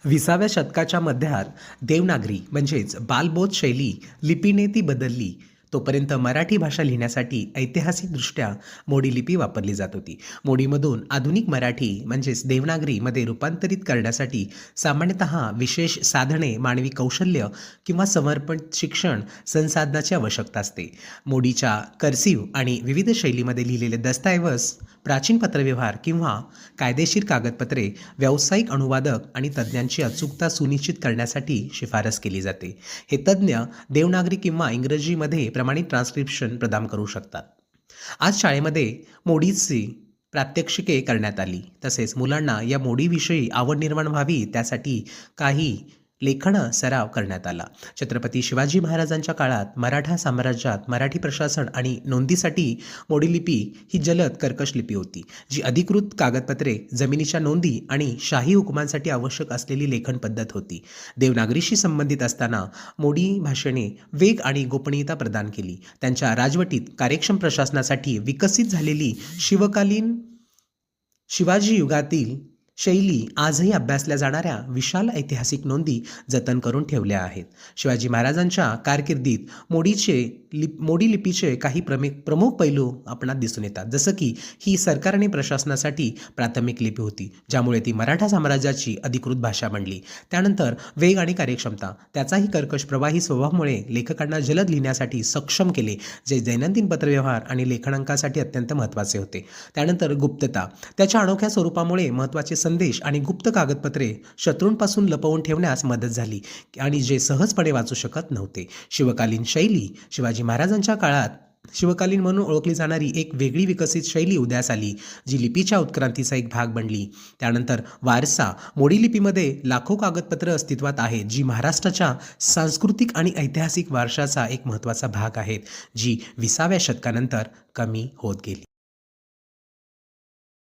20व्या शतकाच्या मध्यात देवनागरी म्हणजेच बालबोध शैली लिपीने ती बदलली. तोपर्यंत मराठी भाषा लिहिण्यासाठी ऐतिहासिकदृष्ट्या मोडी लिपी वापरली जात होती. मोडीमधून आधुनिक मराठी म्हणजेच देवनागरीमध्ये रूपांतरित करण्यासाठी सामान्यतः विशेष साधने, मानवी कौशल्य किंवा समर्पित शिक्षण संसाधनाची आवश्यकता असते. मोडीच्या कर्सिव्ह आणि विविध शैलीमध्ये लिहिलेले दस्तऐवज, प्राचीन पत्रव्यवहार किंवा कायदेशीर कागदपत्रे व्यावसायिक अनुवादक आणि तज्ज्ञांची अचूकता सुनिश्चित करण्यासाठी शिफारस केली जाते. हे तज्ज्ञ देवनागरी किंवा इंग्रजीमध्ये प्रमाणित ट्रान्स्क्रिप्शन प्रदान करू शकतात. आज शाळेमध्ये मोडीची प्रात्यक्षिके करण्यात आली. तसेच मुलांना या मोडीविषयी आवड निर्माण व्हावी त्यासाठी काही लेखन सराव करण्यात आला. छत्रपती शिवाजी महाराजांच्या काळात मराठा साम्राज्यात मराठी प्रशासन आणि नोंदीसाठी मोडी लिपी ही जलद कर्कश लिपी होती, जी अधिकृत कागदपत्रे, जमिनीच्या नोंदी आणि शाही हुकुमांसाठी आवश्यक असलेली लेखन पद्धत होती. देवनागरीशी संबंधित असताना मोडी भाषेने वेग आणि गोपनीयता प्रदान केली. त्यांच्या राजवटीत कार्यक्षम प्रशासनासाठी विकसित झालेली शिवाजी युगातील शैली आजही अभ्यासल्या जाणाऱ्या विशाल ऐतिहासिक नोंदी जतन करून ठेवल्या आहेत. शिवाजी महाराजांच्या कारकिर्दीत मोडी लिपीचे काही प्रमुख पैलू आपणात दिसून येतात. जसं की ही सरकार आणि प्रशासनासाठी प्राथमिक लिपी होती, ज्यामुळे ती मराठा साम्राज्याची अधिकृत भाषा बनली. त्यानंतर वेग आणि कार्यक्षमता, त्याचाही कर्कश प्रवाही स्वभावामुळे लेखकांना जलद लिहिण्यासाठी सक्षम केले, जे दैनंदिन पत्रव्यवहार आणि लेखनांकासाठी अत्यंत महत्त्वाचे होते. त्यानंतर गुप्तता, त्याच्या अनोख्या स्वरूपामुळे महत्त्वाचे संदेश आणि गुप्त कागदपत्रे शत्रूंपासून लपवून ठेवण्यास मदत झाली आणि जे सहजपणे वाचू शकत नव्हते. शिवकालीन शैली, शिवाजी महाराजांच्या काळात शिवकालीन म्हणून ओळखली जाणारी एक वेगळी विकसित शैली उदयास आली, जी लिपीच्या उत्क्रांतीचा एक भाग बनली. त्यानंतर वारसा, मोडी लिपीमध्ये लाखो कागदपत्र अस्तित्वात आहेत, जी महाराष्ट्राच्या सांस्कृतिक आणि ऐतिहासिक वारशाचा एक महत्त्वाचा भाग आहेत, जी 20व्या शतकानंतर कमी होत गेली.